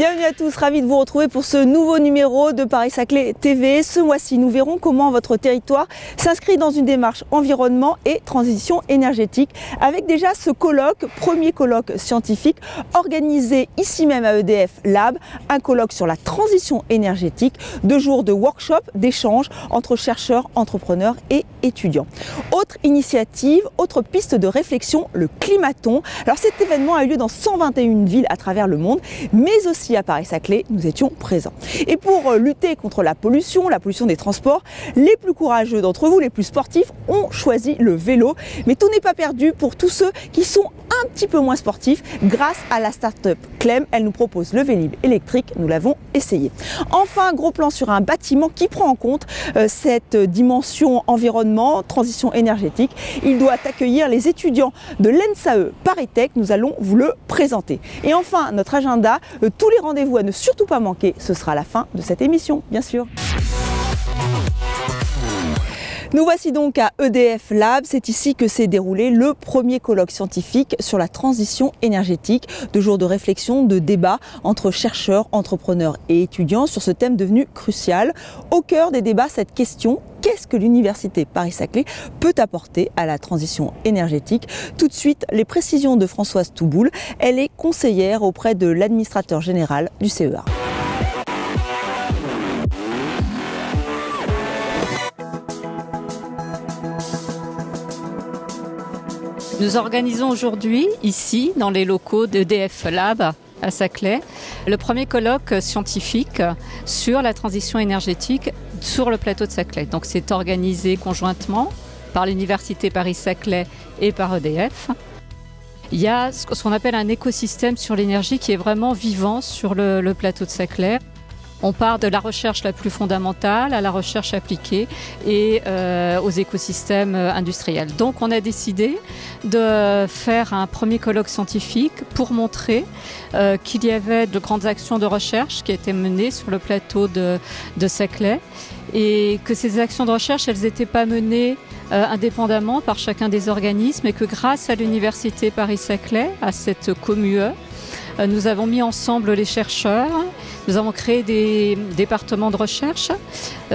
Bienvenue à tous, ravi de vous retrouver pour ce nouveau numéro de Paris-Saclay TV. Ce mois-ci, nous verrons comment votre territoire s'inscrit dans une démarche environnement et transition énergétique avec déjà ce colloque, premier colloque scientifique organisé ici même à EDF Lab, un colloque sur la transition énergétique, 2 jours de workshop, d'échanges entre chercheurs, entrepreneurs et étudiants. Autre initiative, autre piste de réflexion, le climaton. Alors cet événement a eu lieu dans 121 villes à travers le monde, mais aussi à Paris-Saclay, nous étions présents. Et pour lutter contre la pollution des transports, les plus courageux d'entre vous, les plus sportifs, ont choisi le vélo. Mais tout n'est pas perdu pour tous ceux qui sont un petit peu moins sportifs. Grâce à la start-up Clem, elle nous propose le Vélib électrique, nous l'avons essayé. Enfin, gros plan sur un bâtiment qui prend en compte cette dimension environnement, transition énergétique. Il doit accueillir les étudiants de l'ENSAE ParisTech, nous allons vous le présenter. Et enfin, notre agenda, tous les rendez-vous à ne surtout pas manquer, ce sera la fin de cette émission, bien sûr. Nous voici donc à EDF Lab, c'est ici que s'est déroulé le premier colloque scientifique sur la transition énergétique, 2 jours de réflexion, de débat entre chercheurs, entrepreneurs et étudiants sur ce thème devenu crucial. Au cœur des débats, cette question: qu'est-ce que l'université Paris-Saclay peut apporter à la transition énergétique? Tout de suite, les précisions de Françoise Touboul, elle est conseillère auprès de l'administrateur général du CEA. Nous organisons aujourd'hui, ici, dans les locaux d'EDF Lab à Saclay, le premier colloque scientifique sur la transition énergétique sur le plateau de Saclay. Donc c'est organisé conjointement par l'Université Paris-Saclay et par EDF. Il y a ce qu'on appelle un écosystème sur l'énergie qui est vraiment vivant sur le plateau de Saclay. On part de la recherche la plus fondamentale à la recherche appliquée et aux écosystèmes industriels. Donc on a décidé de faire un premier colloque scientifique pour montrer qu'il y avait de grandes actions de recherche qui étaient menées sur le plateau de Saclay et que ces actions de recherche, elles n'étaient pas menées indépendamment par chacun des organismes et que grâce à l'Université Paris-Saclay, à cette COMUE, nous avons mis ensemble les chercheurs, nous avons créé des départements de recherche.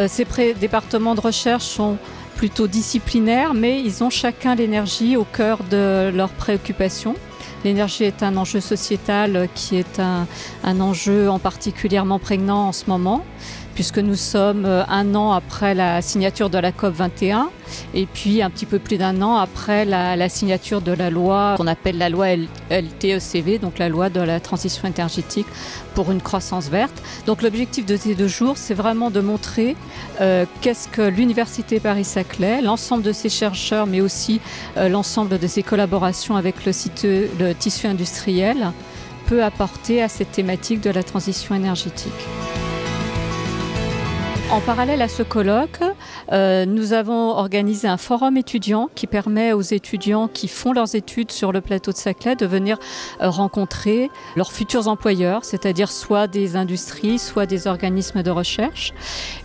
Ces départements de recherche sont plutôt disciplinaires, mais ils ont chacun l'énergie au cœur de leurs préoccupations. L'énergie est un enjeu sociétal qui est un enjeu en particulièrement prégnant en ce moment, puisque nous sommes 1 an après la signature de la COP21 et puis un petit peu plus d'1 an après la signature de la loi qu'on appelle la loi LTECV, donc la loi de la transition énergétique pour une croissance verte. Donc l'objectif de ces 2 jours, c'est vraiment de montrer qu'est-ce que l'Université Paris-Saclay, l'ensemble de ses chercheurs, mais aussi l'ensemble de ses collaborations avec le tissu industriel peut apporter à cette thématique de la transition énergétique. En parallèle à ce colloque, nous avons organisé un forum étudiant qui permet aux étudiants qui font leurs études sur le plateau de Saclay de venir rencontrer leurs futurs employeurs, c'est-à-dire soit des industries, soit des organismes de recherche.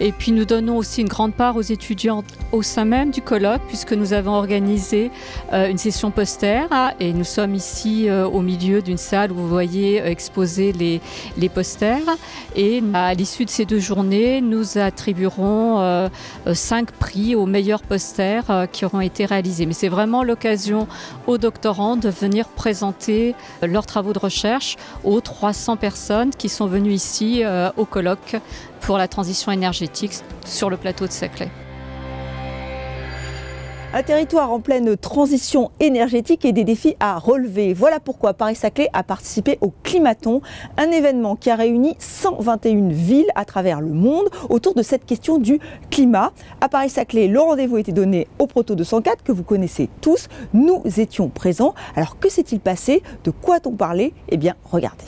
Et puis nous donnons aussi une grande part aux étudiants au sein même du colloque, puisque nous avons organisé une session poster et nous sommes ici au milieu d'une salle où vous voyez exposer les posters. Et à l'issue de ces 2 journées, nous attribuerons 5 prix aux meilleurs posters qui auront été réalisés. Mais c'est vraiment l'occasion aux doctorants de venir présenter leurs travaux de recherche aux 300 personnes qui sont venues ici au colloque pour la transition énergétique sur le plateau de Saclay. Un territoire en pleine transition énergétique et des défis à relever. Voilà pourquoi Paris-Saclay a participé au Climaton, un événement qui a réuni 121 villes à travers le monde autour de cette question du climat. À Paris-Saclay, le rendez-vous était donné au Proto 204 que vous connaissez tous. Nous étions présents. Alors que s'est-il passé? De quoi a-t-on parlé? Eh bien, regardez.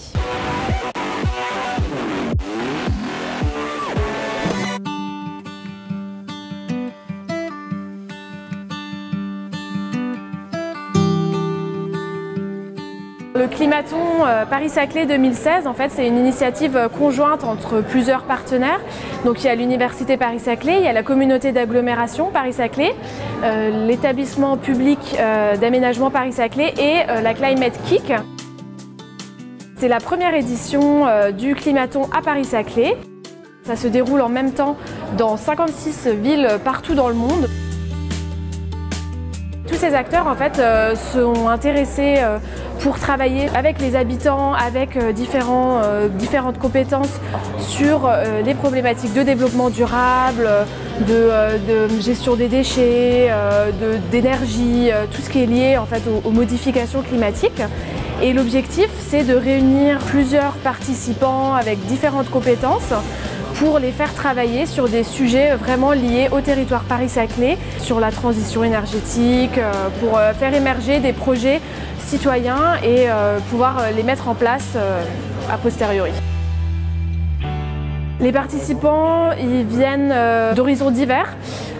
Le Climaton Paris-Saclay 2016, en fait, c'est une initiative conjointe entre plusieurs partenaires. Donc il y a l'Université Paris-Saclay, il y a la communauté d'agglomération Paris-Saclay, l'établissement public d'aménagement Paris-Saclay et la Climate Kick. C'est la première édition du Climaton à Paris-Saclay. Ça se déroule en même temps dans 56 villes partout dans le monde. Tous ces acteurs en fait sont intéressés pour travailler avec les habitants, avec différentes compétences sur les problématiques de développement durable, de gestion des déchets, d'énergie, tout ce qui est lié en fait aux modifications climatiques. Et l'objectif, c'est de réunir plusieurs participants avec différentes compétences pour les faire travailler sur des sujets vraiment liés au territoire Paris-Saclay, sur la transition énergétique, pour faire émerger des projets citoyens et pouvoir les mettre en place a posteriori. Les participants, ils viennent d'horizons divers.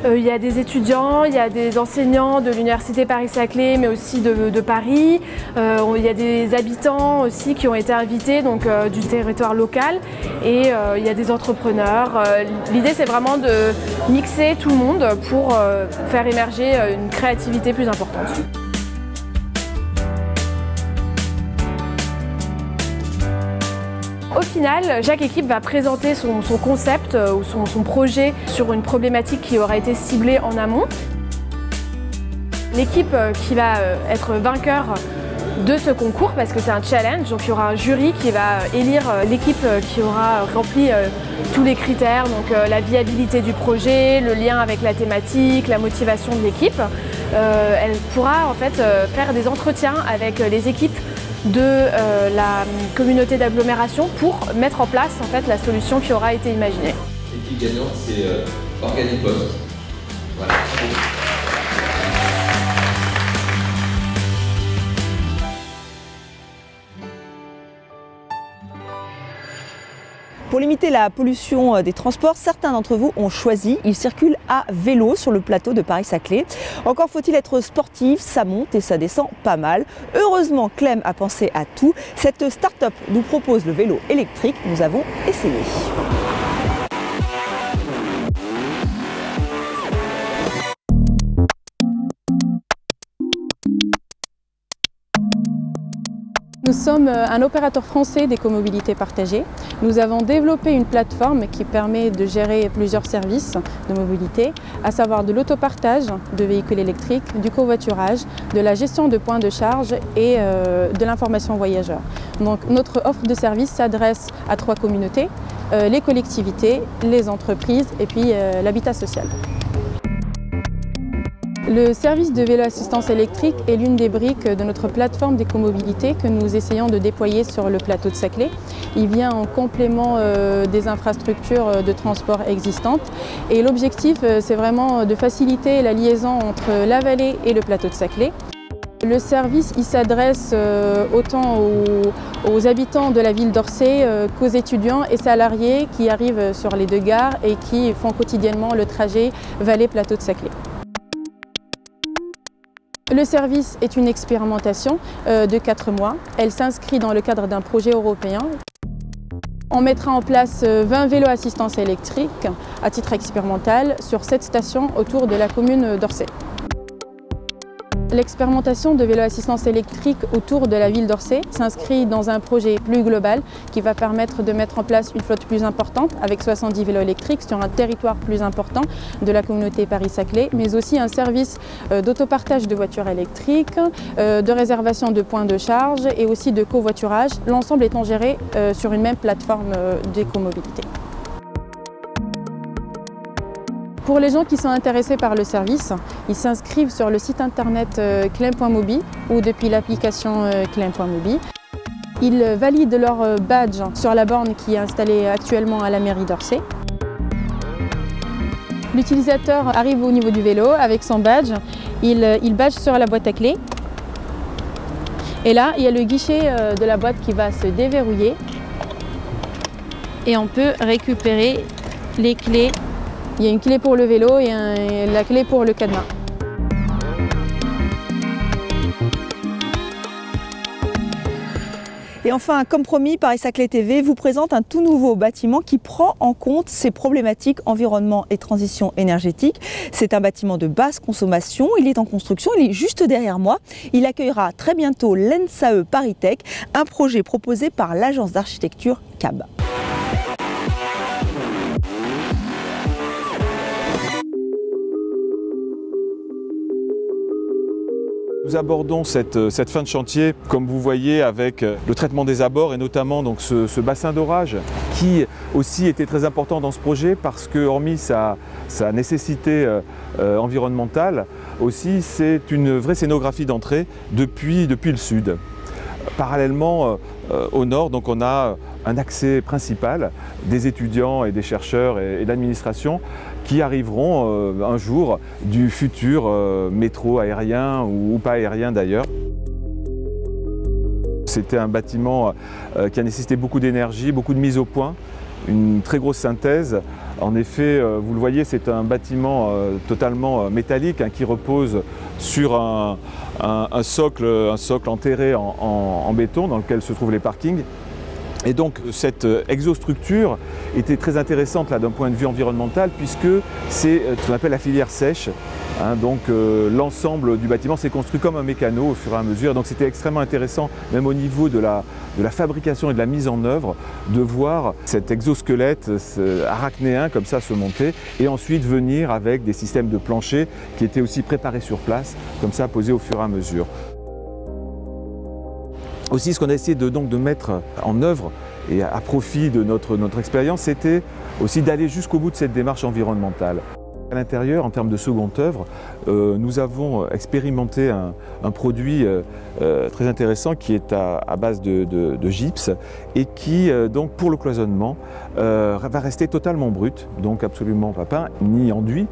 Il y a des étudiants, il y a des enseignants de l'Université Paris-Saclay, mais aussi de Paris. Il y a des habitants aussi qui ont été invités donc, du territoire local. Et il y a des entrepreneurs. L'idée, c'est vraiment de mixer tout le monde pour faire émerger une créativité plus importante. Au final, chaque équipe va présenter son concept ou son projet sur une problématique qui aura été ciblée en amont. L'équipe qui va être vainqueur de ce concours, parce que c'est un challenge, donc il y aura un jury qui va élire l'équipe qui aura rempli tous les critères, donc la viabilité du projet, le lien avec la thématique, la motivation de l'équipe. Elle pourra en fait faire des entretiens avec les équipes de la communauté d'agglomération pour mettre en place en fait, la solution qui aura été imaginée. L'équipe gagnante, c'est Organipost. Voilà. Pour limiter la pollution des transports, certains d'entre vous ont choisi, ils circulent à vélo sur le plateau de Paris-Saclay. Encore faut-il être sportif, ça monte et ça descend pas mal. Heureusement, Clem a pensé à tout. Cette start-up nous propose le vélo électrique, nous avons essayé. Nous sommes un opérateur français d'écomobilité partagée. Nous avons développé une plateforme qui permet de gérer plusieurs services de mobilité, à savoir de l'autopartage de véhicules électriques, du covoiturage, de la gestion de points de charge et de l'information voyageurs. Donc, notre offre de services s'adresse à 3 communautés, les collectivités, les entreprises et puis l'habitat social. Le service de vélo assistance électrique est l'une des briques de notre plateforme d'écomobilité que nous essayons de déployer sur le plateau de Saclay. Il vient en complément des infrastructures de transport existantes et l'objectif c'est vraiment de faciliter la liaison entre la vallée et le plateau de Saclay. Le service s'adresse autant aux habitants de la ville d'Orsay qu'aux étudiants et salariés qui arrivent sur les 2 gares et qui font quotidiennement le trajet vallée-plateau de Saclay. Le service est une expérimentation de 4 mois. Elle s'inscrit dans le cadre d'un projet européen. On mettra en place 20 vélos assistance électrique à titre expérimental sur 7 stations autour de la commune d'Orsay. L'expérimentation de vélo assistance électrique autour de la ville d'Orsay s'inscrit dans un projet plus global qui va permettre de mettre en place une flotte plus importante avec 70 vélos électriques sur un territoire plus important de la communauté Paris-Saclay, mais aussi un service d'autopartage de voitures électriques, de réservation de points de charge et aussi de covoiturage, l'ensemble étant géré sur une même plateforme d'écomobilité. Pour les gens qui sont intéressés par le service, ils s'inscrivent sur le site internet clem.mobi ou depuis l'application clem.mobi. Ils valident leur badge sur la borne qui est installée actuellement à la mairie d'Orsay. L'utilisateur arrive au niveau du vélo avec son badge, il badge sur la boîte à clés. Et là, il y a le guichet de la boîte qui va se déverrouiller et on peut récupérer les clés. Il y a une clé pour le vélo et la clé pour le cadenas. Et enfin, comme promis, Paris-Saclay TV vous présente un tout nouveau bâtiment qui prend en compte ces problématiques environnement et transition énergétique. C'est un bâtiment de basse consommation, il est en construction, il est juste derrière moi. Il accueillera très bientôt l'ENSAE ParisTech, un projet proposé par l'agence d'architecture CAB. Nous abordons cette fin de chantier, comme vous voyez, avec le traitement des abords et notamment donc ce bassin d'orage qui aussi était très important dans ce projet parce que, hormis sa nécessité environnementale, aussi c'est une vraie scénographie d'entrée depuis le sud. Parallèlement au nord, donc on a un accès principal des étudiants et des chercheurs et d'administration qui arriveront un jour du futur métro aérien ou pas aérien d'ailleurs. C'était un bâtiment qui a nécessité beaucoup d'énergie, beaucoup de mise au point, une très grosse synthèse. En effet, vous le voyez, c'est un bâtiment totalement métallique qui repose sur un socle enterré en béton dans lequel se trouvent les parkings. Et donc cette exostructure était très intéressante là d'un point de vue environnemental puisque c'est ce qu'on appelle la filière sèche. Donc l'ensemble du bâtiment s'est construit comme un mécano au fur et à mesure. Donc c'était extrêmement intéressant, même au niveau de la fabrication et de la mise en œuvre, de voir cet exosquelette arachnéen comme ça se monter et ensuite venir avec des systèmes de plancher qui étaient aussi préparés sur place, comme ça posés au fur et à mesure. Aussi, ce qu'on a essayé de mettre en œuvre et à profit de notre expérience, c'était aussi d'aller jusqu'au bout de cette démarche environnementale. À l'intérieur, en termes de seconde œuvre, nous avons expérimenté un produit très intéressant qui est à base de gypse et qui, donc, pour le cloisonnement, va rester totalement brut, donc absolument pas peint ni enduit.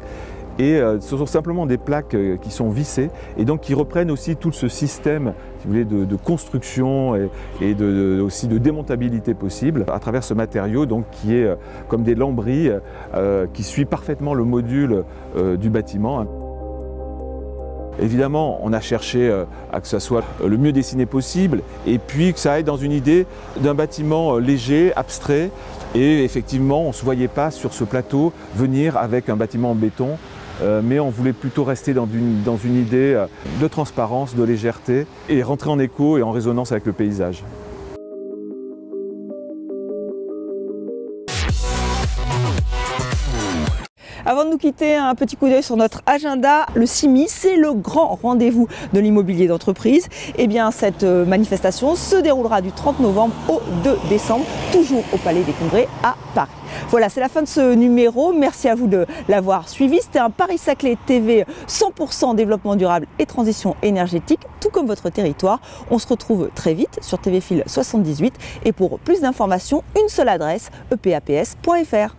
Et ce sont simplement des plaques qui sont vissées et donc qui reprennent aussi tout ce système, si vous voulez, de construction et aussi de démontabilité possible à travers ce matériau donc, qui est comme des lambris qui suit parfaitement le module du bâtiment. Évidemment, on a cherché à que ça soit le mieux dessiné possible et puis que ça aille dans une idée d'un bâtiment léger, abstrait. Et effectivement, on ne se voyait pas sur ce plateau venir avec un bâtiment en béton. Mais on voulait plutôt rester dans une idée de transparence, de légèreté et rentrer en écho et en résonance avec le paysage. Avant de nous quitter, un petit coup d'œil sur notre agenda. Le CIMI, c'est le grand rendez-vous de l'immobilier d'entreprise. Eh bien, cette manifestation se déroulera du 30 novembre au 2 décembre, toujours au Palais des Congrès à Paris. Voilà, c'est la fin de ce numéro. Merci à vous de l'avoir suivi. C'était un Paris-Saclay TV 100% développement durable et transition énergétique, tout comme votre territoire. On se retrouve très vite sur TV Fil 78. Et pour plus d'informations, une seule adresse, epaps.fr.